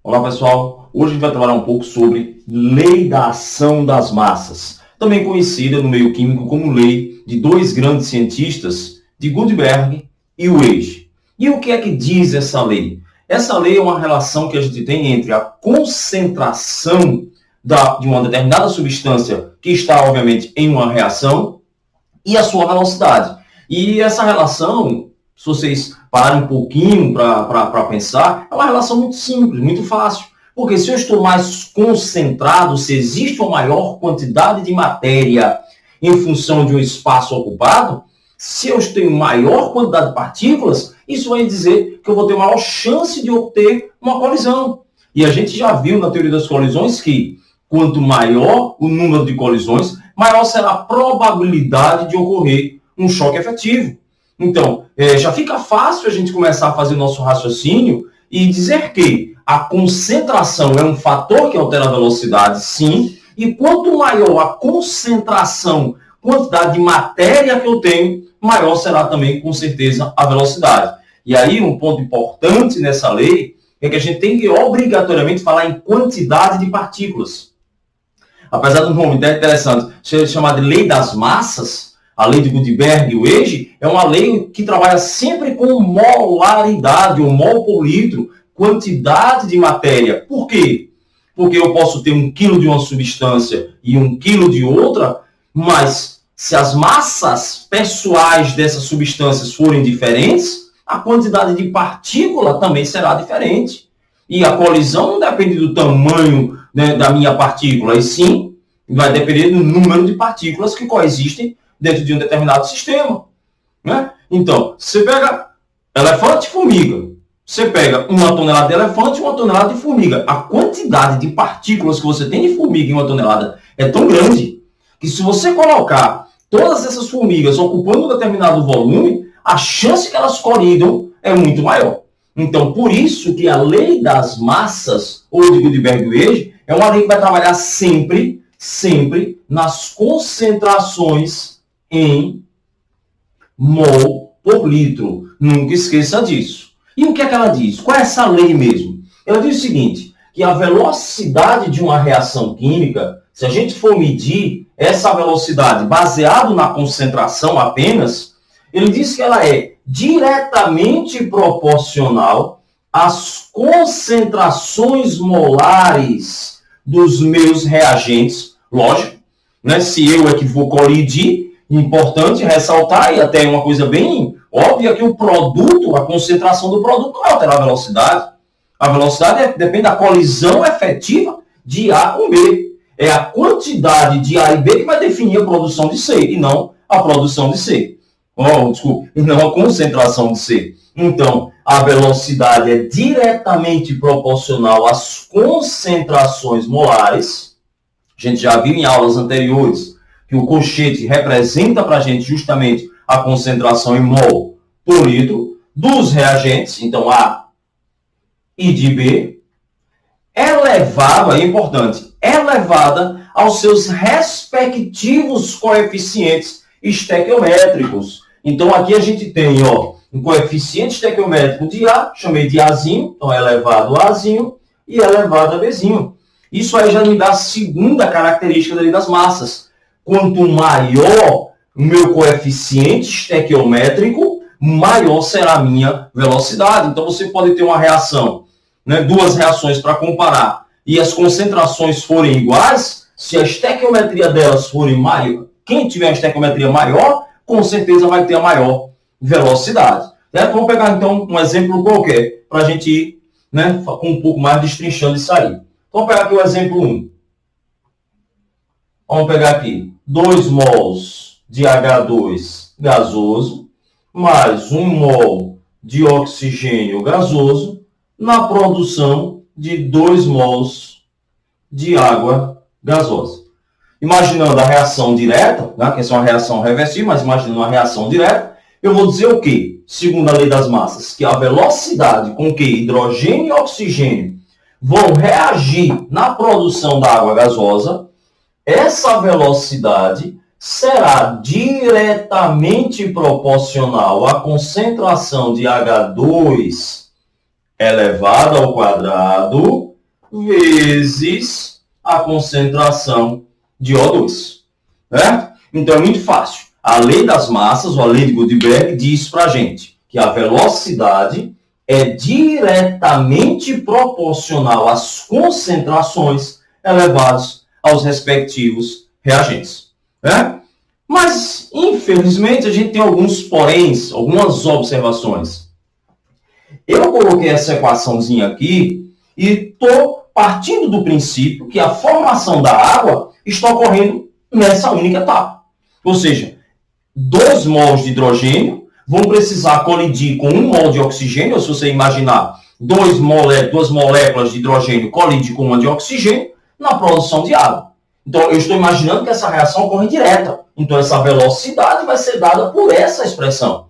Olá pessoal, hoje a gente vai trabalhar um pouco sobre lei da ação das massas, também conhecida no meio químico como lei de dois grandes cientistas, de Gutenberg e Weiss. E o que é que diz essa lei? Essa lei é uma relação que a gente tem entre a concentração de uma determinada substância que está, obviamente, em uma reação e a sua velocidade. E essa relação, se vocês pararem um pouquinho para pensar, é uma relação muito simples, muito fácil. Porque se eu estou mais concentrado, se existe uma maior quantidade de matéria em função de um espaço ocupado, se eu tenho maior quantidade de partículas, isso vai dizer que eu vou ter maior chance de obter uma colisão. E a gente já viu na teoria das colisões que quanto maior o número de colisões, maior será a probabilidade de ocorrer um choque efetivo. Então, já fica fácil a gente começar a fazer o nosso raciocínio e dizer que a concentração é um fator que altera a velocidade, sim, e quanto maior a concentração, quantidade de matéria que eu tenho, maior será também, com certeza, a velocidade. E aí, um ponto importante nessa lei é que a gente tem que obrigatoriamente falar em quantidade de partículas. Apesar do nome interessante, chamada de lei das massas, a lei de Gutenberg e Weiss, é uma lei que trabalha sempre com molaridade, ou mol por litro, quantidade de matéria. Por quê? Porque eu posso ter 1 quilo de uma substância e 1 quilo de outra, mas se as massas pessoais dessas substâncias forem diferentes, a quantidade de partícula também será diferente. E a colisão não depende do tamanho, né, da minha partícula, e sim vai depender do número de partículas que coexistem dentro de um determinado sistema. Né? Então, você pega elefante e formiga. Você pega 1 tonelada de elefante e 1 tonelada de formiga. A quantidade de partículas que você tem de formiga em 1 tonelada é tão grande que se você colocar todas essas formigas ocupando um determinado volume, a chance que elas colidam é muito maior. Então, por isso que a lei das massas, ou de Gutenberg e Weiss, é uma lei que vai trabalhar sempre nas concentrações em mol por litro. Nunca esqueça disso. E o que é que ela diz? Qual é essa lei mesmo? Ela diz o seguinte, que a velocidade de uma reação química, se a gente for medir essa velocidade baseado na concentração apenas, ele diz que ela é diretamente proporcional às concentrações molares dos meus reagentes. Lógico, né? Se eu é que vou colidir, importante ressaltar, e até uma coisa bem óbvia, que o produto, a concentração do produto não vai alterar a velocidade. A velocidade depende da colisão efetiva de A com B. É a quantidade de A e B que vai definir a produção de C, e não a produção de C. E não a concentração de C. Então, a velocidade é diretamente proporcional às concentrações molares. A gente já viu em aulas anteriores que o colchete representa para a gente justamente a concentração em mol por litro dos reagentes, então A e de B, elevada, é importante, elevada aos seus respectivos coeficientes estequiométricos. Então, aqui a gente tem um coeficiente estequiométrico de A, chamei de Azinho, então é elevado a Azinho e elevado a Bzinho. Isso aí já me dá a segunda característica da lei das massas. Quanto maior o meu coeficiente estequiométrico, maior será a minha velocidade. Então, você pode ter uma reação, né, duas reações para comparar, e as concentrações forem iguais, se a estequiometria delas forem maior, quem tiver a estequiometria maior, com certeza vai ter a maior velocidade. Certo? Vamos pegar, então, um exemplo qualquer, para a gente ir, né, com um pouco mais destrinchando isso aí. Vamos pegar aqui o exemplo 1. Vamos pegar aqui 2 mols de H2 gasoso, mais 1 mol de oxigênio gasoso, na produção de 2 mols de água gasosa. Imaginando a reação direta, né, que essa é uma reação reversível, mas imaginando uma reação direta, eu vou dizer o quê? Segundo a lei das massas, que a velocidade com que hidrogênio e oxigênio vão reagir na produção da água gasosa, essa velocidade será diretamente proporcional à concentração de H2 elevado ao quadrado vezes a concentração de O2. Certo? Então é muito fácil. A lei das massas, ou a lei de Gutenberg, diz para a gente que a velocidade é diretamente proporcional às concentrações elevadas aos respectivos reagentes. Né? Mas, infelizmente, a gente tem alguns poréns, algumas observações. Eu coloquei essa equaçãozinha aqui e estou partindo do princípio que a formação da água está ocorrendo nessa única etapa. Ou seja, 2 mols de hidrogênio vão precisar colidir com 1 mol de oxigênio, ou se você imaginar 2 moléculas de hidrogênio colidir com 1 de oxigênio na produção de água. Então, eu estou imaginando que essa reação ocorre direta. Então, essa velocidade vai ser dada por essa expressão.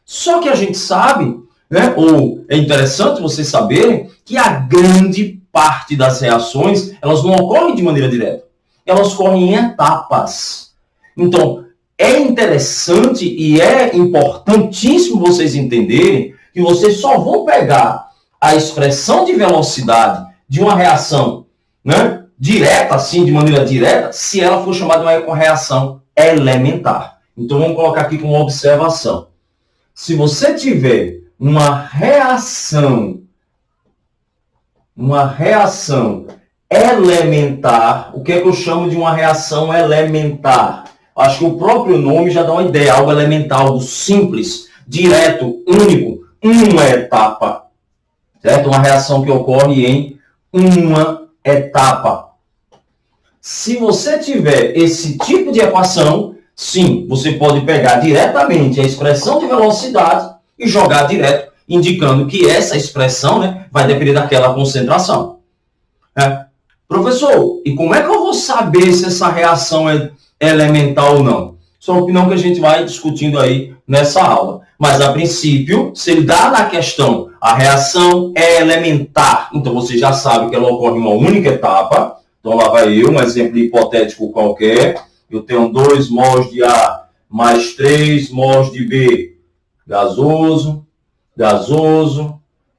Só que a gente sabe, né, ou é interessante vocês saberem, que a grande parte das reações, elas não ocorrem de maneira direta. Elas ocorrem em etapas. Então, é interessante e é importantíssimo vocês entenderem que vocês só vão pegar a expressão de velocidade de uma reação, né, direta, assim, de maneira direta, se ela for chamada de uma reação elementar. Então, vamos colocar aqui como observação. Se você tiver uma reação elementar, o que é que eu chamo de uma reação elementar? Acho que o próprio nome já dá uma ideia, algo elementar, algo simples, direto, único, uma etapa. Certo? Uma reação que ocorre em uma etapa. Se você tiver esse tipo de equação, sim, você pode pegar diretamente a expressão de velocidade e jogar direto, indicando que essa expressão, né, vai depender daquela concentração. Professor, e como é que eu vou saber se essa reação é elementar ou não? Isso é uma opinião que a gente vai discutindo aí nessa aula. Mas, a princípio, se ele dá na questão a reação é elementar, então você já sabe que ela ocorre em uma única etapa. Então, lá vai eu, um exemplo hipotético qualquer. Eu tenho 2 mols de A mais 3 mols de B. Gasoso,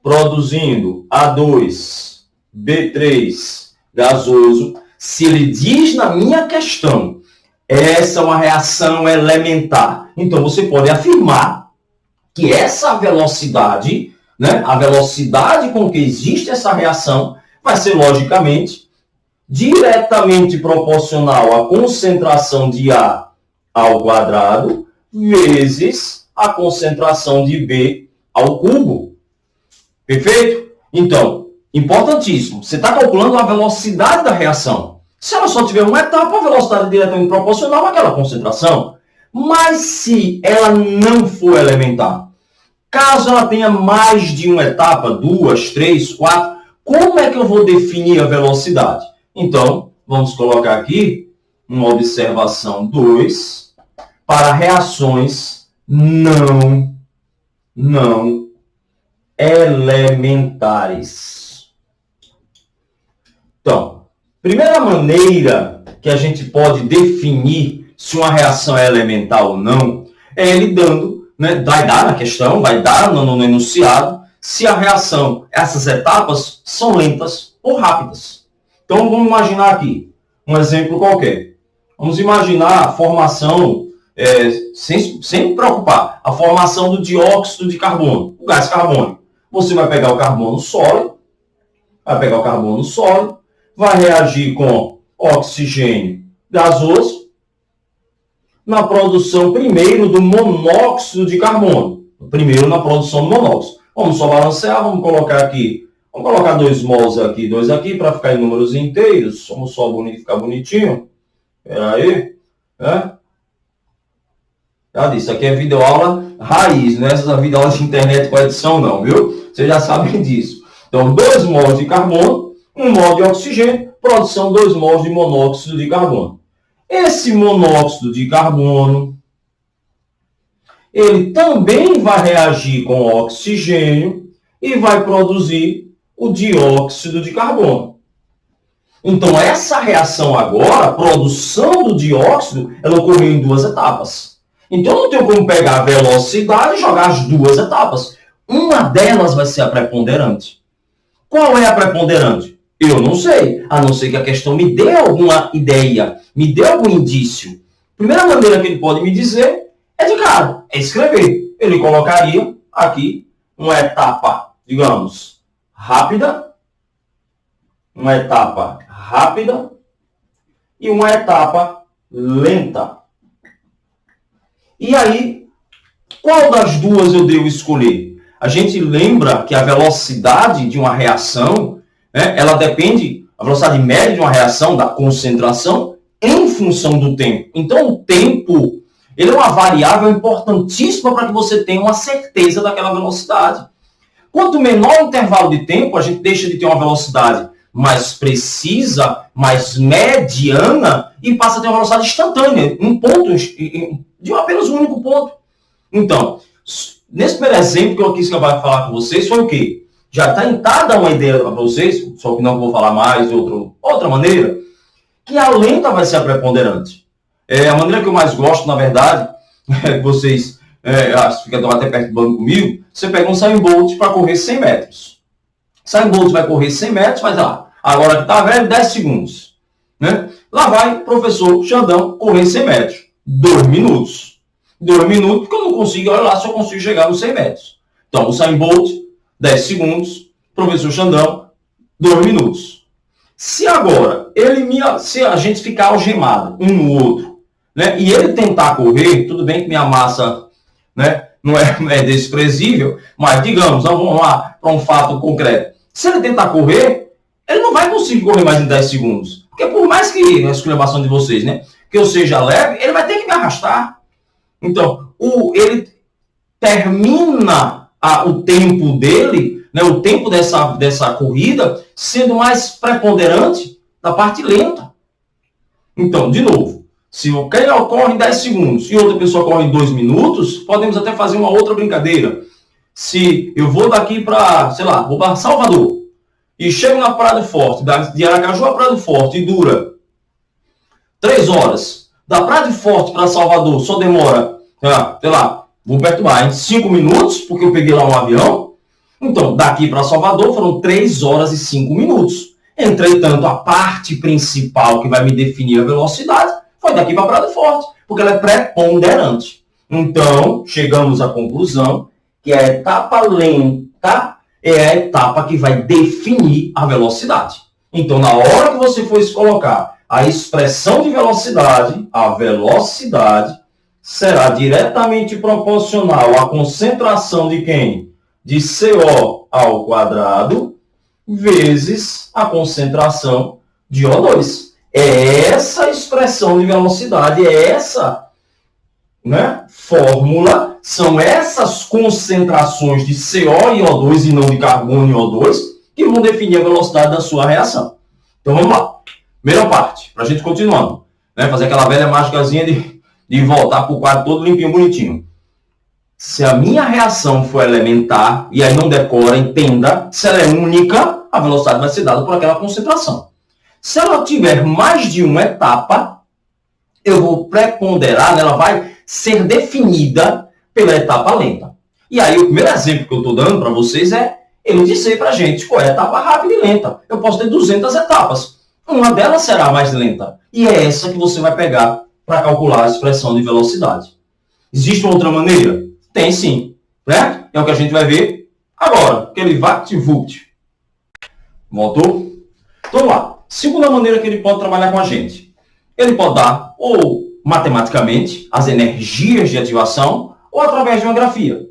produzindo A2, B3, gasoso. Se ele diz na minha questão, essa é uma reação elementar, então você pode afirmar que essa velocidade, né, a velocidade com que existe essa reação, vai ser, logicamente, diretamente proporcional à concentração de A ao quadrado vezes a concentração de B ao cubo. Perfeito? Então, importantíssimo. Você está calculando a velocidade da reação. Se ela só tiver uma etapa, a velocidade é diretamente proporcional àquela concentração. Mas se ela não for elementar, caso ela tenha mais de uma etapa, 2, 3, 4, como é que eu vou definir a velocidade? Então, vamos colocar aqui uma observação 2 para reações não elementares. Então, primeira maneira que a gente pode definir se uma reação é elementar ou não é ele dando, né, vai dar na questão, vai dar no enunciado, se a reação, essas etapas são lentas ou rápidas. Então, vamos imaginar aqui um exemplo qualquer. Vamos imaginar a formação, sem me preocupar, a formação do dióxido de carbono, o gás carbônico. Você vai pegar o carbono sólido, vai reagir com oxigênio gasoso na produção primeiro do monóxido de carbono. Primeiro na produção do monóxido. Vamos só balancear, vamos colocar aqui. Vamos colocar 2 mols aqui, 2 aqui, para ficar em números inteiros. Vamos só ficar bonitinho. Espera aí. Já disse, aqui é videoaula raiz, não é essa videoaula de internet com edição não, viu? Vocês já sabem disso. Então, 2 mols de carbono, 1 mol de oxigênio, produção 2 mols de monóxido de carbono. Esse monóxido de carbono, ele também vai reagir com oxigênio e vai produzir o dióxido de carbono. Então, essa reação agora, a produção do dióxido, ela ocorreu em 2 etapas. Então, eu não tenho como pegar a velocidade e jogar as 2 etapas. Uma delas vai ser a preponderante. Qual é a preponderante? Eu não sei, a não ser que a questão me dê alguma ideia, me dê algum indício. Primeira maneira que ele pode me dizer é de cara, é escrever. Ele colocaria aqui uma etapa, digamos, rápida, uma etapa rápida e uma etapa lenta. E aí, qual das duas eu devo escolher? A gente lembra que a velocidade de uma reação, né, ela depende, a velocidade média de uma reação, da concentração, em função do tempo. Então, o tempo, ele é uma variável importantíssima para que você tenha uma certeza daquela velocidade. Quanto menor o intervalo de tempo, a gente deixa de ter uma velocidade mais precisa, mais mediana, e passa a ter uma velocidade instantânea, um ponto, de apenas um único ponto. Então, nesse primeiro exemplo que eu quis acabar de falar com vocês, foi o quê? Já está dar uma ideia para vocês, só que não vou falar mais de outra maneira, que a lenta vai ser a preponderante. A maneira que eu mais gosto, na verdade, é que vocês ficam até perto do banco comigo, você pega um Usain Bolt para correr 100 metros. Usain Bolt vai correr 100 metros, mas agora que está velho, 10 segundos. Né? Lá vai o professor Xandão correr 100 metros. 2 minutos. 2 minutos, porque eu não consigo, olha lá, só consigo chegar nos 100 metros. Então, o Usain Bolt, 10 segundos. Professor Xandão, 2 minutos. Se agora, se a gente ficar algemado um no outro, né, e ele tentar correr, tudo bem que minha massa, né, não é desprezível, mas digamos, vamos lá para um fato concreto. Se ele tentar correr, ele não vai conseguir correr mais em 10 segundos. Porque por mais que a exclamação de vocês, né, que eu seja leve, ele vai ter que me arrastar. Então, ele termina o tempo dele, né, o tempo dessa corrida, sendo mais preponderante da parte lenta. Então, de novo, se quem corre em 10 segundos e outra pessoa corre em 2 minutos, podemos até fazer uma outra brincadeira. Se eu vou daqui para, sei lá, vou para Salvador e chego na Praia do Forte, de Aracaju a Praia do Forte, e dura 3 horas. Da Praia do Forte para Salvador só demora, sei lá, vou perturbar, em 5 minutos, porque eu peguei lá um avião. Então, daqui para Salvador foram 3 horas e 5 minutos. Entretanto, a parte principal que vai me definir a velocidade foi daqui para a Praia do Forte, porque ela é preponderante. Então, chegamos à conclusão que a etapa lenta é a etapa que vai definir a velocidade. Então, na hora que você for colocar a expressão de velocidade, a velocidade será diretamente proporcional à concentração de quem? De CO ao quadrado vezes a concentração de O2. É essa expressão de velocidade, é essa, né, fórmula, são essas concentrações de CO e O2 e não de carbono e O2 que vão definir a velocidade da sua reação. Então vamos lá. Primeira parte, para a gente continuando. Né, fazer aquela velha mágicazinha de voltar para o quadro todo limpinho, bonitinho. Se a minha reação for elementar, e aí não decora, entenda, se ela é única, a velocidade vai ser dada por aquela concentração. Se ela tiver mais de uma etapa, eu vou preponderar, ela vai ser definida pela etapa lenta. E aí o primeiro exemplo que eu estou dando para vocês é ele dizer para a gente qual é a etapa rápida e lenta. Eu posso ter 200 etapas. Uma delas será mais lenta. E é essa que você vai pegar para calcular a expressão de velocidade. Existe uma outra maneira? Tem sim. Né? É o que a gente vai ver agora. Aquele VaCt-Vupt. Voltou? Então vamos lá. Segunda maneira que ele pode trabalhar com a gente. Ele pode dar, ou matematicamente, as energias de ativação, ou através de uma grafia.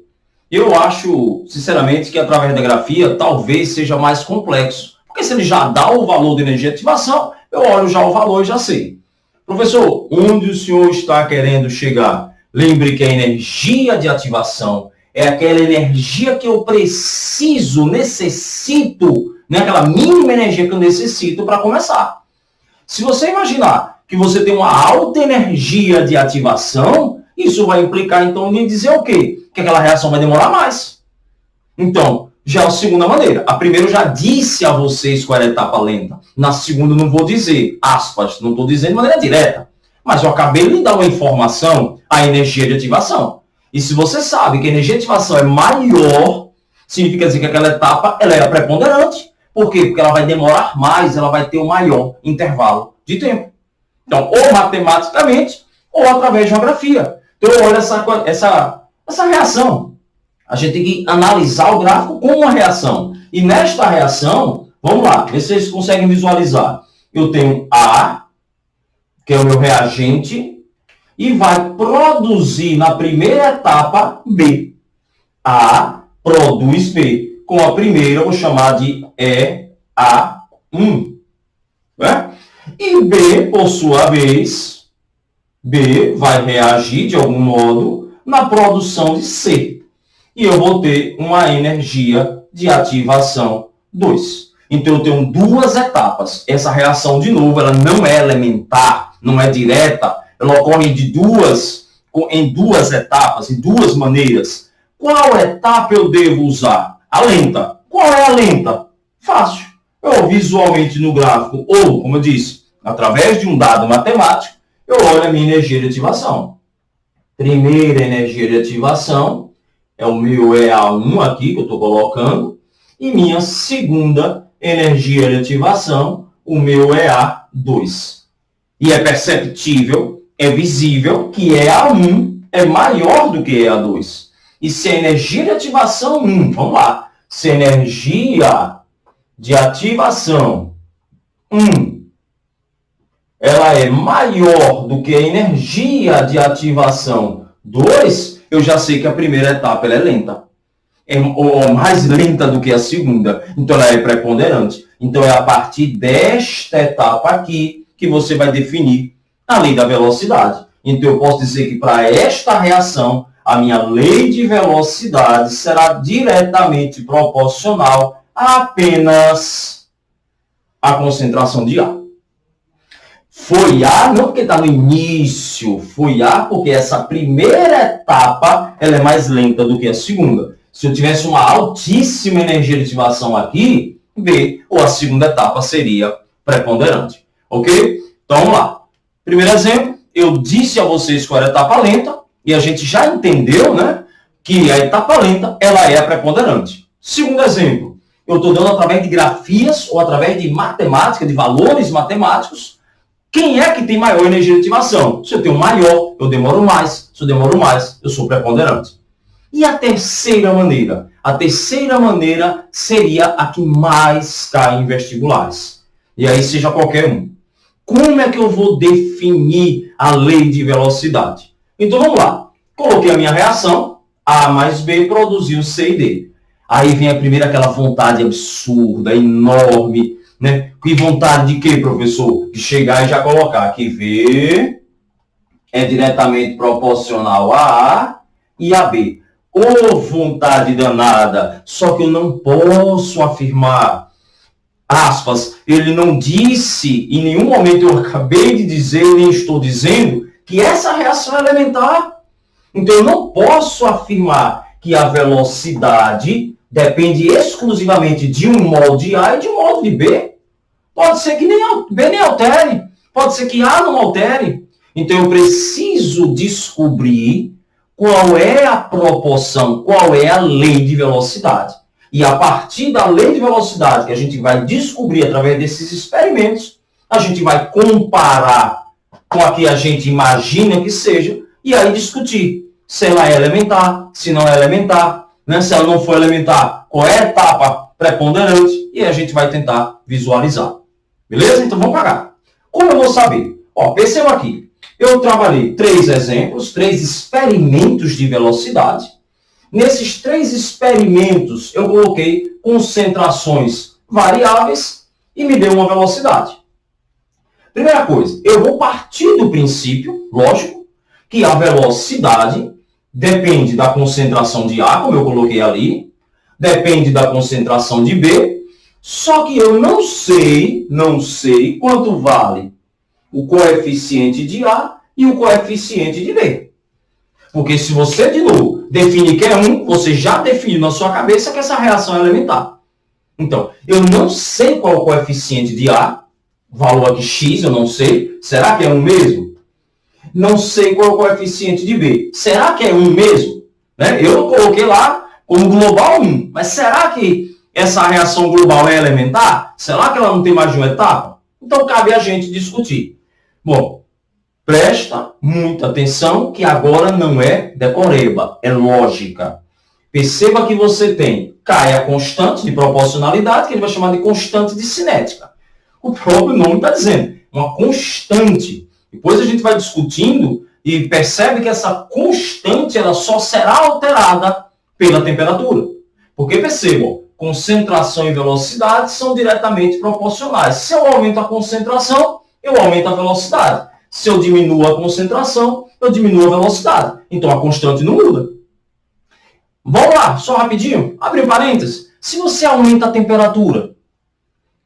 Eu acho, sinceramente, que através da grafia talvez seja mais complexo. Porque se ele já dá o valor de energia de ativação, eu olho já o valor e já sei. Professor, onde o senhor está querendo chegar? Lembre que a energia de ativação é aquela energia que eu necessito, né? Aquela mínima energia que eu necessito para começar. Se você imaginar que você tem uma alta energia de ativação, isso vai implicar, então, em dizer o quê? Que aquela reação vai demorar mais. Então, já é a segunda maneira. A primeira eu já disse a vocês qual era a etapa lenta. Na segunda eu não vou dizer, aspas, não estou dizendo de maneira direta. Mas eu acabei de dar uma informação, a energia de ativação. E se você sabe que a energia de ativação é maior, significa dizer que aquela etapa ela é preponderante, Por quê? Porque ela vai demorar mais, ela vai ter um maior intervalo de tempo. Então, ou matematicamente, ou através de geografia. Então, eu olho essa reação. A gente tem que analisar o gráfico com uma reação. E nesta reação, vamos lá, ver se vocês conseguem visualizar. Eu tenho A, que é o meu reagente, e vai produzir na primeira etapa B. A produz B. Com a primeira, eu vou chamar de EA1. Né? E B, por sua vez, B vai reagir de algum modo na produção de C. E eu vou ter uma energia de ativação 2. Então, eu tenho duas etapas. Essa reação, de novo, ela não é elementar, não é direta. Ela ocorre em duas etapas, em duas maneiras. Qual etapa eu devo usar? A lenta. Qual é a lenta? Fácil. Eu visualmente no gráfico, ou, como eu disse, através de um dado matemático, eu olho a minha energia de ativação. Primeira energia de ativação é o meu EA1 aqui, que eu estou colocando, e minha segunda energia de ativação, o meu EA2. E é perceptível, é visível que EA1 é maior do que EA2. E se a energia de ativação 1, vamos lá, se a energia de ativação 1 ela é maior do que a energia de ativação 2, eu já sei que a primeira etapa ela é lenta. Ou mais lenta do que a segunda. Então, ela é preponderante. Então, é a partir desta etapa aqui que você vai definir a lei da velocidade. Então, eu posso dizer que para esta reação, a minha lei de velocidade será diretamente proporcional a apenas a concentração de A. Foi A, não porque está no início, foi A porque essa primeira etapa ela é mais lenta do que a segunda. Se eu tivesse uma altíssima energia de ativação aqui, B, ou a segunda etapa seria preponderante. Ok? Então, vamos lá. Primeiro exemplo, eu disse a vocês qual era a etapa lenta, e a gente já entendeu, né, que a etapa lenta ela é a preponderante. Segundo exemplo, eu estou dando através de grafias ou através de matemática, de valores matemáticos, quem é que tem maior energia de ativação? Se eu tenho maior, eu demoro mais. Se eu demoro mais, eu sou preponderante. E a terceira maneira? A terceira maneira seria a que mais cai em vestibulares. E aí seja qualquer um. Como é que eu vou definir a lei de velocidade? Então vamos lá. Coloquei a minha reação, A mais B produziu C e D. Aí vem a primeira aquela vontade absurda, enorme, né? Que vontade de quê, professor? De chegar e já colocar que V é diretamente proporcional a A e a B. Ô, vontade danada! Só que eu não posso afirmar, aspas, ele não disse, em nenhum momento eu acabei de dizer, nem estou dizendo, que essa reação é elementar. Então eu não posso afirmar que a velocidade depende exclusivamente de um molde A e de um molde B. Pode ser que nem B nem altere. Pode ser que A não altere. Então eu preciso descobrir qual é a proporção, qual é a lei de velocidade. E a partir da lei de velocidade que a gente vai descobrir através desses experimentos, a gente vai comparar com a que a gente imagina que seja e aí discutir se ela é elementar, se não é elementar, né? Se ela não for elementar, qual é a etapa preponderante e a gente vai tentar visualizar. Beleza? Então vamos pagar. Como eu vou saber? Ó, perceba aqui. Eu trabalhei 3 exemplos, 3 experimentos de velocidade. Nesses 3 experimentos, eu coloquei concentrações variáveis e me deu uma velocidade. Primeira coisa, eu vou partir do princípio, lógico, que a velocidade depende da concentração de A, como eu coloquei ali, depende da concentração de B, só que eu não sei quanto vale o coeficiente de A e o coeficiente de B. Porque se você, de novo, definir que é 1, você já definiu na sua cabeça que essa reação é elementar. Então, eu não sei qual é o coeficiente de A, valor aqui x, eu não sei. Será que é 1 mesmo? Não sei qual é o coeficiente de B. Será que é 1 mesmo? Né? Eu coloquei lá como global 1, mas será que essa reação global é elementar? Será que ela não tem mais de uma etapa? Então, cabe a gente discutir. Bom, presta muita atenção que agora não é decoreba, é lógica. Perceba que você tem, cai a constante de proporcionalidade, que ele vai chamar de constante de cinética. O próprio nome está dizendo, uma constante. Depois a gente vai discutindo e percebe que essa constante ela só será alterada pela temperatura. Porque percebam, concentração e velocidade são diretamente proporcionais. Se eu aumento a concentração, eu aumento a velocidade. Se eu diminuo a concentração, eu diminuo a velocidade. Então a constante não muda. Vamos lá, só rapidinho. Abre parênteses. Se você aumenta a temperatura,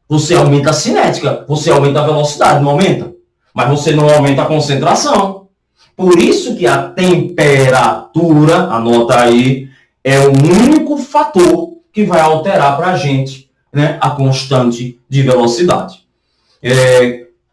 você aumenta a cinética, você aumenta a velocidade, não aumenta? Mas você não aumenta a concentração. Por isso que a temperatura, anota aí, é o único fator que vai alterar para a gente, né, a constante de velocidade.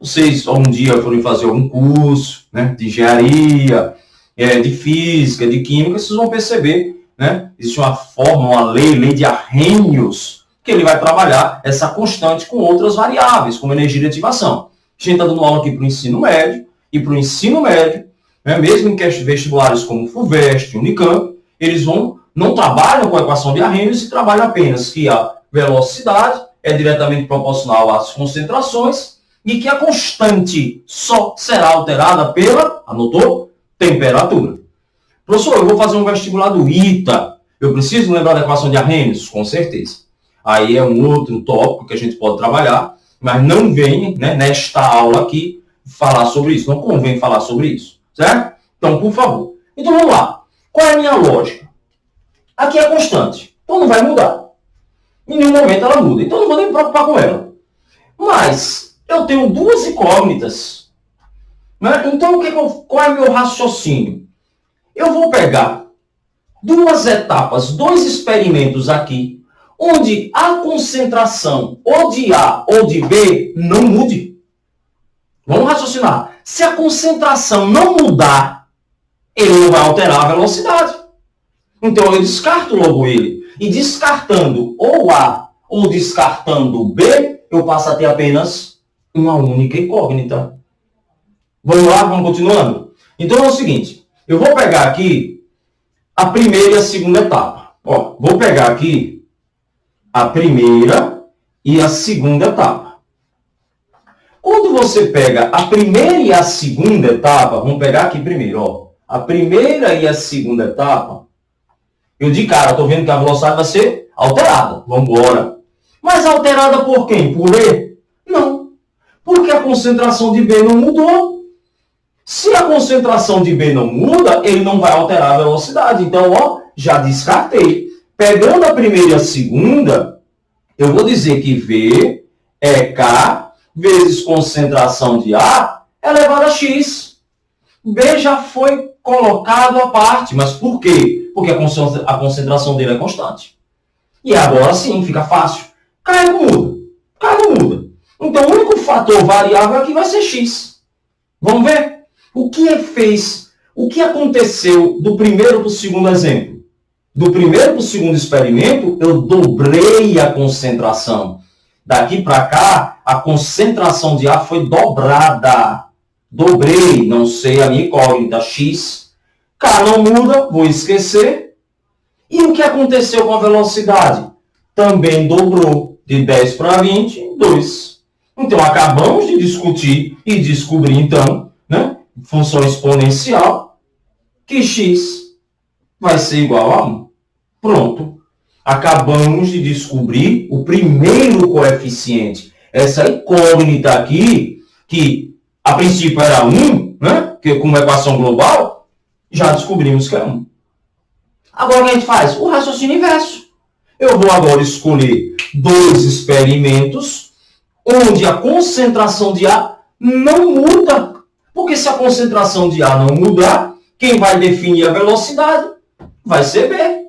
Vocês algum dia foram fazer algum curso, né, de engenharia, de física, de química, vocês vão perceber, né, existe uma forma, uma lei de Arrhenius, que ele vai trabalhar essa constante com outras variáveis, como energia de ativação. A gente está dando aula aqui para o ensino médio, e para o ensino médio, né, mesmo em vestibulares como FUVEST, Unicamp, eles não trabalham com a equação de Arrhenius e trabalham apenas que a velocidade é diretamente proporcional às concentrações e que a constante só será alterada pela, anotou, temperatura. Professor, eu vou fazer um vestibular do ITA, eu preciso lembrar da equação de Arrhenius? Com certeza. Aí é um outro tópico que a gente pode trabalhar, mas não vem, né, nesta aula aqui falar sobre isso, não convém falar sobre isso, certo? Então, por favor. Então, vamos lá. Qual é a minha lógica? Aqui é constante, então não vai mudar. Em nenhum momento ela muda, então não vou nem me preocupar com ela. Mas eu tenho duas incógnitas, né? Então qual é o meu raciocínio? Eu vou pegar duas etapas, dois experimentos aqui, onde a concentração ou de A ou de B não mude. Vamos raciocinar. Se a concentração não mudar, ele não vai alterar a velocidade. Então eu descarto logo ele. E descartando ou A ou descartando B, eu passo a ter apenas uma única incógnita. Vamos lá, vamos continuando? Então é o seguinte, eu vou pegar aqui a primeira e a segunda etapa. Ó, vou pegar aqui a primeira e a segunda etapa. Quando você pega a primeira e a segunda etapa, vamos pegar aqui primeiro, ó. A primeira e a segunda etapa, eu de cara estou vendo que a velocidade vai ser alterada. Vamos embora. Mas alterada por quem? Por E? Não. Porque a concentração de B não mudou. Se a concentração de B não muda, ele não vai alterar a velocidade. Então, ó, já descartei. Pegando a primeira e a segunda, eu vou dizer que V é K vezes concentração de A elevado a X. B já foi colocado à parte. Mas por quê? Porque a concentração dele é constante. E agora sim, fica fácil. K não muda. K não muda. Então, o único fator variável aqui vai ser X. Vamos ver? O que aconteceu do primeiro para o segundo exemplo? Do primeiro para o segundo experimento, eu dobrei a concentração. Daqui para cá, a concentração de A foi dobrada. Dobrei, não sei a minha incógnita, X. K não muda, vou esquecer. E o que aconteceu com a velocidade? Também dobrou de 10 para 20, 2. Então, acabamos de discutir e descobrir, então, né, função exponencial, que x vai ser igual a 1. Pronto. Acabamos de descobrir o primeiro coeficiente. Essa incógnita aqui, que a princípio era 1, né, que com uma equação global, já descobrimos que é 1. Agora o que a gente faz? O raciocínio inverso. Eu vou agora escolher dois experimentos onde a concentração de A não muda. Porque se a concentração de A não mudar, quem vai definir a velocidade vai ser B.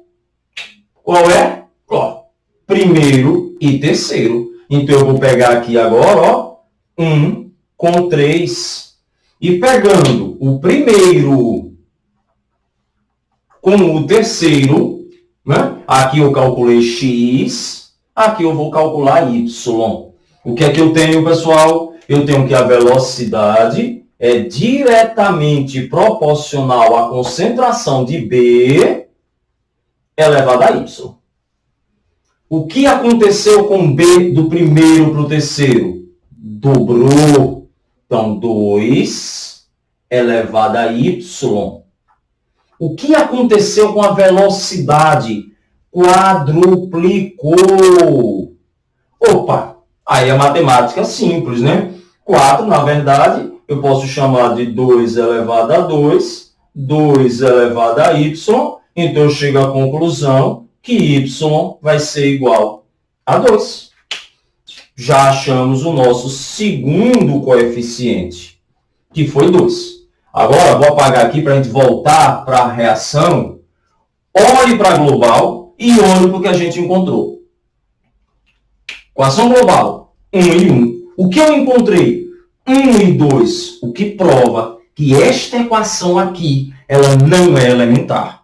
Qual é? Ó, primeiro e terceiro. Então eu vou pegar aqui agora, ó, 1 com 3. E pegando o primeiro com o terceiro, né? Aqui eu calculei x, Aqui eu vou calcular y. O que é que eu tenho, pessoal? Eu tenho que a velocidade é diretamente proporcional à concentração de B elevado a y. O que aconteceu com B do primeiro para o terceiro? Dobrou. Então, 2 elevado a y. O que aconteceu com a velocidade? Quadruplicou. Opa, aí a matemática é simples, né? 4, na verdade, eu posso chamar de 2 elevado a 2, 2 elevado a y, então eu chego à conclusão que y vai ser igual a 2. Já achamos o nosso segundo coeficiente, que foi 2. Agora, vou apagar aqui para a gente voltar para a reação. Olhe para a global e olhe para o que a gente encontrou. Equação global, 1 e 1. O que eu encontrei? 1 e 2, o que prova que esta equação aqui, ela não é elementar.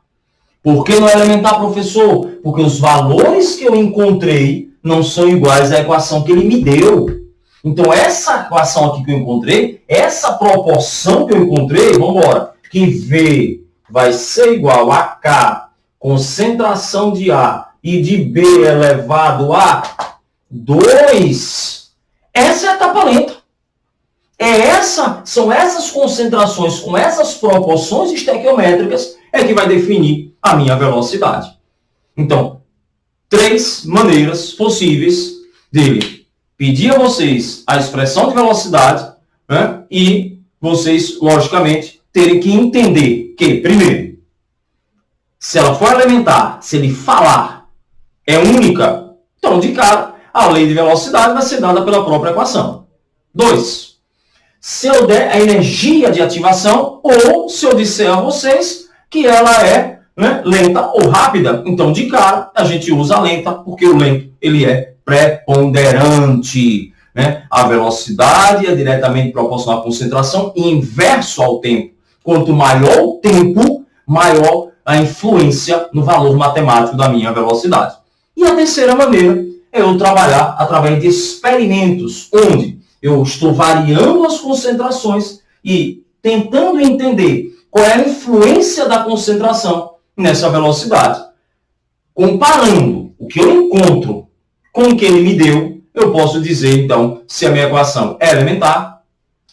Por que não é elementar, professor? Porque os valores que eu encontrei não são iguais à equação que ele me deu. Então, essa equação aqui que eu encontrei, essa proporção que eu encontrei, vamos embora, que V vai ser igual a K, concentração de A, e de B elevado a 2, essa é a etapa lenta. São essas concentrações com essas proporções estequiométricas que vai definir a minha velocidade. Então, 3 maneiras possíveis de pedir a vocês a expressão de velocidade, né, e vocês, logicamente, terem que entender que, primeiro, se ela for elementar, se ele falar, é única, então, de cara, a lei de velocidade vai ser dada pela própria equação. 2. Se eu der a energia de ativação, ou se eu disser a vocês que ela é, né, lenta ou rápida, então, de cara, a gente usa a lenta, porque o lento ele é preponderante. Né? A velocidade é diretamente proporcional à concentração e inverso ao tempo. Quanto maior o tempo, maior a influência no valor matemático da minha velocidade. E a terceira maneira é eu trabalhar através de experimentos, onde eu estou variando as concentrações e tentando entender qual é a influência da concentração nessa velocidade. Comparando o que eu encontro com o que ele me deu, eu posso dizer, então, se a minha equação é elementar,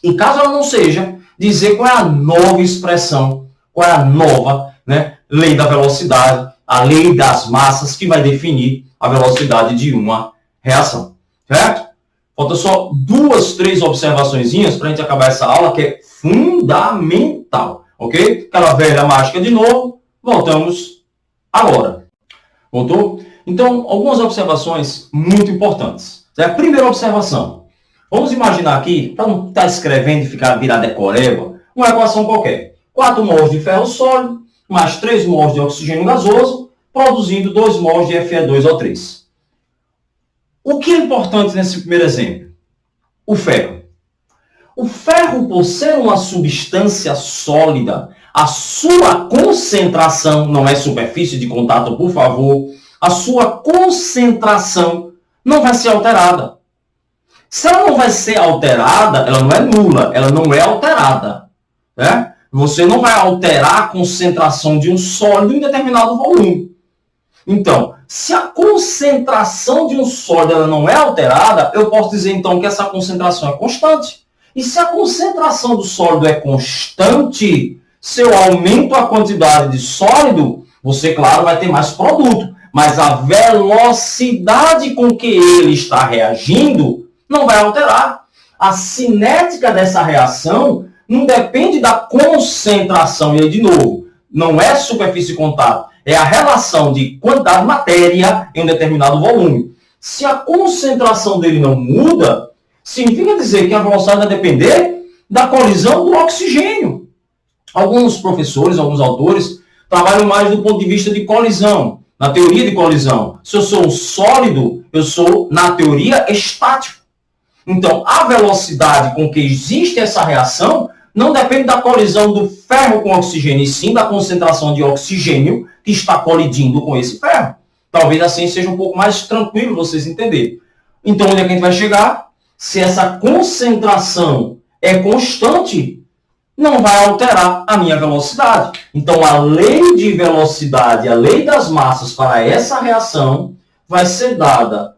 e caso ela não seja, dizer qual é a nova expressão, qual é a nova, né, lei da velocidade, a lei das massas, que vai definir a velocidade de uma reação. Certo? Falta só 2, 3 observaçõezinhas para a gente acabar essa aula, que é fundamental. Ok? Aquela velha mágica de novo. Voltamos agora. Voltou? Então, algumas observações muito importantes. Certo? Primeira observação. Vamos imaginar aqui, para não estar escrevendo e ficar virar decoreba, uma equação qualquer. 4 mols de ferro sólido, mais 3 mols de oxigênio gasoso, produzindo 2 mols de Fe2O3. O que é importante nesse primeiro exemplo? O ferro. O ferro, por ser uma substância sólida, a sua concentração, não é superfície de contato, por favor, a sua concentração não vai ser alterada. Se ela não vai ser alterada, ela não é nula, ela não é alterada. Né? Você não vai alterar a concentração de um sólido em determinado volume. Então, se a concentração de um sólido ela não é alterada, eu posso dizer então que essa concentração é constante. E se a concentração do sólido é constante, se eu aumento a quantidade de sólido, você, claro, vai ter mais produto. Mas a velocidade com que ele está reagindo não vai alterar. A cinética dessa reação não depende da concentração. E aí, de novo, não é superfície de contato. É a relação de quantidade de matéria em um determinado volume. Se a concentração dele não muda, significa dizer que a velocidade vai depender da colisão do oxigênio. Alguns professores, alguns autores, trabalham mais do ponto de vista de colisão, na teoria de colisão. Se eu sou um sólido, eu sou, na teoria, estático. Então, a velocidade com que existe essa reação não depende da colisão do ferro com oxigênio, e sim da concentração de oxigênio que está colidindo com esse ferro. Talvez assim seja um pouco mais tranquilo vocês entenderem. Então, onde é que a gente vai chegar? Se essa concentração é constante, não vai alterar a minha velocidade. Então, a lei de velocidade, a lei das massas para essa reação vai ser dada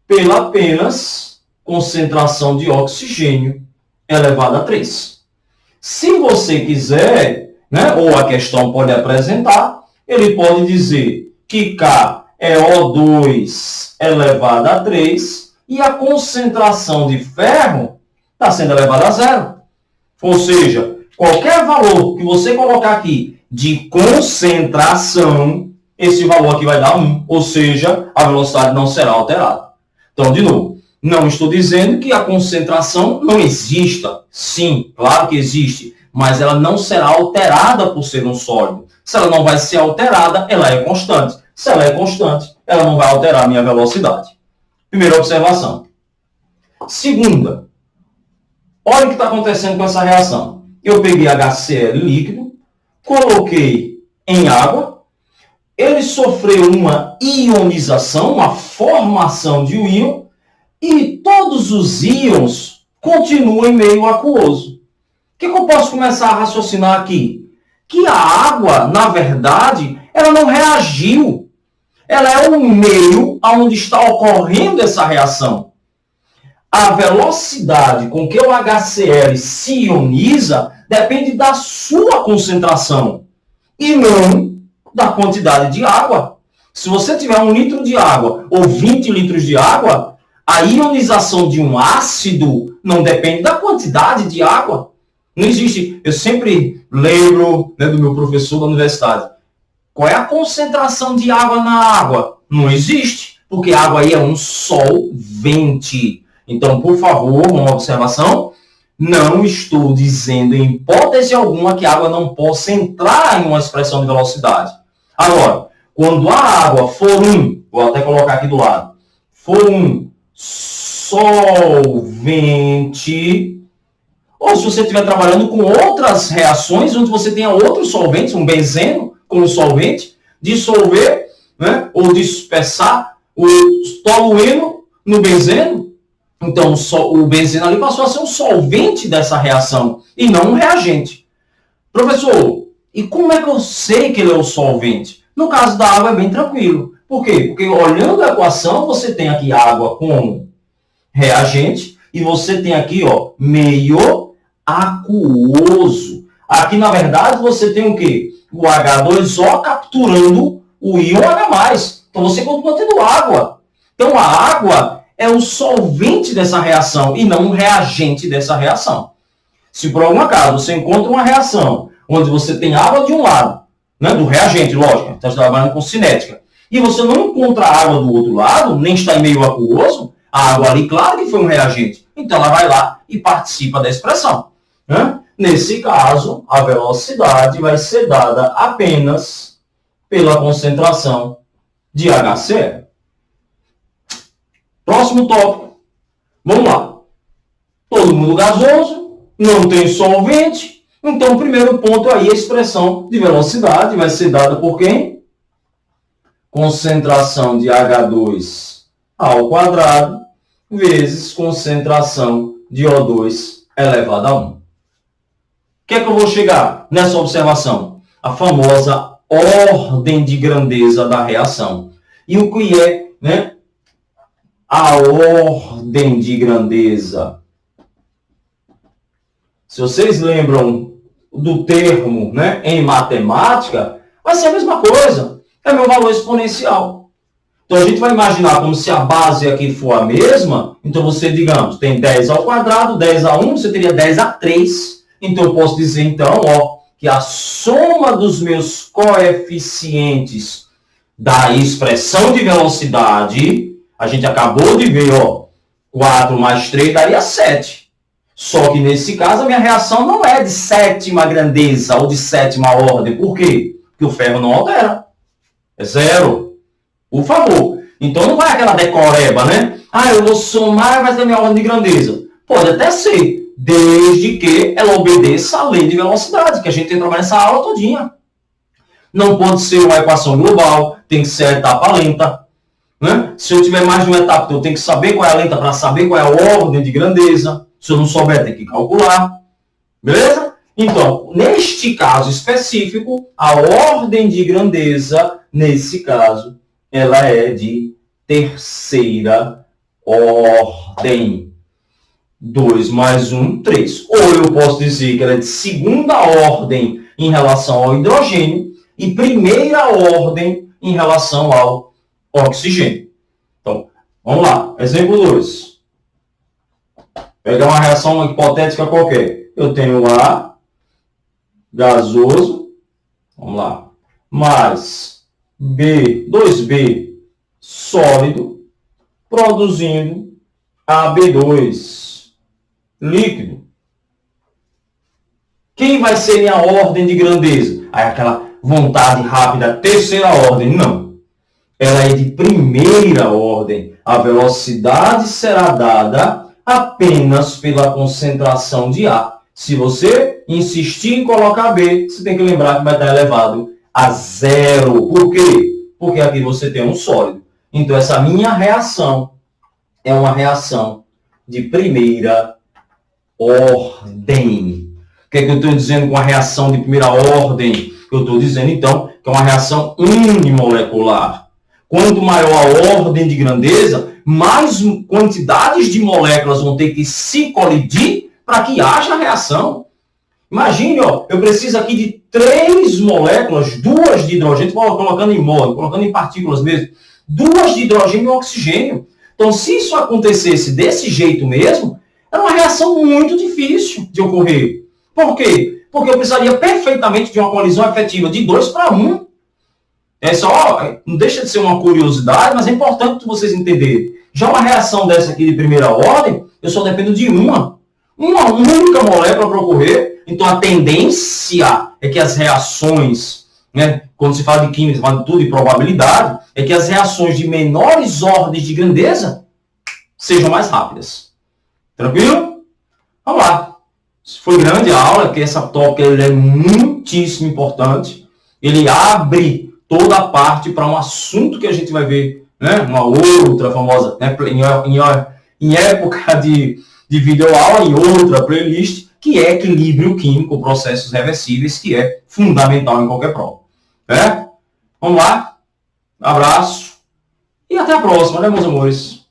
pela apenas concentração de oxigênio elevado a 3. Se você quiser, né, ou a questão pode apresentar, ele pode dizer que K é O2 elevado a 3 e a concentração de ferro está sendo elevada a 0. Ou seja, qualquer valor que você colocar aqui de concentração, esse valor aqui vai dar 1, ou seja, a velocidade não será alterada. Então, de novo, não estou dizendo que a concentração não exista. Sim, claro que existe, mas ela não será alterada por ser um sólido. Se ela não vai ser alterada, ela é constante. Se ela é constante, ela não vai alterar a minha velocidade. Primeira observação. Segunda, olha o que está acontecendo com essa reação. Eu peguei HCl líquido, coloquei em água, ele sofreu uma ionização, uma formação de um íon, e todos os íons continuam em meio aquoso. O que eu posso começar a raciocinar aqui? Que a água, na verdade, ela não reagiu. Ela é um meio onde está ocorrendo essa reação. A velocidade com que o HCl se ioniza depende da sua concentração e não da quantidade de água. Se você tiver 1 litro de água ou 20 litros de água, a ionização de um ácido não depende da quantidade de água. Não existe. Eu sempre lembro, né, do meu professor da universidade. Qual é a concentração de água na água? Não existe, porque a água aí é um solvente. Então, por favor, uma observação. Não estou dizendo em hipótese alguma que a água não possa entrar em uma expressão de velocidade. Agora, quando a água for vou até colocar aqui do lado, for um solvente, ou se você estiver trabalhando com outras reações, onde você tenha outros solventes, um benzeno como solvente, dissolver, né, ou dispersar o tolueno no benzeno, então o benzeno ali passou a ser um solvente dessa reação e não um reagente. Professor, e como é que eu sei que ele é o solvente? No caso da água é bem tranquilo. Por quê? Porque olhando a equação, você tem aqui água como reagente e você tem aqui, ó, meio aquoso. Aqui, na verdade, você tem o quê? O H2O capturando o íon H+. Então, você continua tendo água. Então, a água é o solvente dessa reação e não um reagente dessa reação. Se por algum acaso você encontra uma reação onde você tem água de um lado, né, do reagente, lógico, está trabalhando com cinética, e você não encontra água do outro lado, nem está em meio aquoso, a água ali, claro que foi um reagente. Então, ela vai lá e participa da expressão. Né? Nesse caso, a velocidade vai ser dada apenas pela concentração de HCl. Próximo tópico. Vamos lá. Todo mundo gasoso, não tem solvente. Então, o primeiro ponto aí, a expressão de velocidade vai ser dada por quem? Concentração de H2 ao quadrado vezes concentração de O2 elevado a 1. O que é que eu vou chegar nessa observação? A famosa ordem de grandeza da reação. E o que é, né, a ordem de grandeza? Se vocês lembram do termo, né, em matemática, vai ser a mesma coisa. É meu valor exponencial. Então, a gente vai imaginar como se a base aqui for a mesma. Então, você, digamos, tem 10 ao quadrado, 10 a 1, você teria 10 a 3. Então, eu posso dizer, então, ó, que a soma dos meus coeficientes da expressão de velocidade, a gente acabou de ver, ó, 4 mais 3 daria 7. Só que, nesse caso, a minha reação não é de sétima grandeza ou de sétima ordem. Por quê? Porque o ferro não altera. É 0. Por favor. Então, não vai aquela decoreba, né? Ah, eu vou somar, vai ser minha ordem de grandeza. Pode até ser, desde que ela obedeça à lei de velocidade, que a gente tem que trabalhar nessa aula todinha. Não pode ser uma equação global, tem que ser a etapa lenta. Né? Se eu tiver mais de uma etapa, eu tenho que saber qual é a lenta para saber qual é a ordem de grandeza. Se eu não souber, tem que calcular. Beleza? Então, neste caso específico, a ordem de grandeza, nesse caso, ela é de terceira ordem. 2 mais 1, 3. Ou eu posso dizer que ela é de segunda ordem em relação ao hidrogênio e primeira ordem em relação ao oxigênio. Então, vamos lá. Exemplo 2. Pegar uma reação hipotética qualquer. Eu tenho A gasoso, vamos lá, mais B, 2B sólido, produzindo AB2 líquido. Quem vai ser minha ordem de grandeza? Aí aquela vontade rápida, terceira ordem. Não. Ela é de primeira ordem. A velocidade será dada apenas pela concentração de A. Se você insistir em colocar B, você tem que lembrar que vai estar elevado a zero. Por quê? Porque aqui você tem um sólido. Então, essa minha reação é uma reação de primeira ordem. O que é que eu estou dizendo com a reação de primeira ordem? Eu estou dizendo, então, que é uma reação unimolecular. Quanto maior a ordem de grandeza, mais quantidades de moléculas vão ter que se colidir para que haja reação. Imagine, ó, eu preciso aqui de 3 moléculas, 2 de hidrogênio, colocando em mol, colocando em partículas mesmo, 2 de hidrogênio e oxigênio. Então, se isso acontecesse desse jeito mesmo, era uma reação muito difícil de ocorrer. Por quê? Porque eu precisaria perfeitamente de uma colisão efetiva de 2 para 1. É só, não deixa de ser uma curiosidade, mas é importante vocês entenderem. Já uma reação dessa aqui de primeira ordem, eu só dependo de uma única molécula para ocorrer. Então, a tendência é que as reações, né, quando se fala de química, se fala de tudo, de probabilidade, é que as reações de menores ordens de grandeza sejam mais rápidas. Tranquilo? Vamos lá. Foi grande a aula, que essa tópica ele é muitíssimo importante. Ele abre toda a parte para um assunto que a gente vai ver, né, uma outra famosa, né, em época de videoaula, em outra playlist, que é equilíbrio químico, processos reversíveis, que é fundamental em qualquer prova. Certo? Vamos lá. Abraço. E até a próxima, né, meus amores?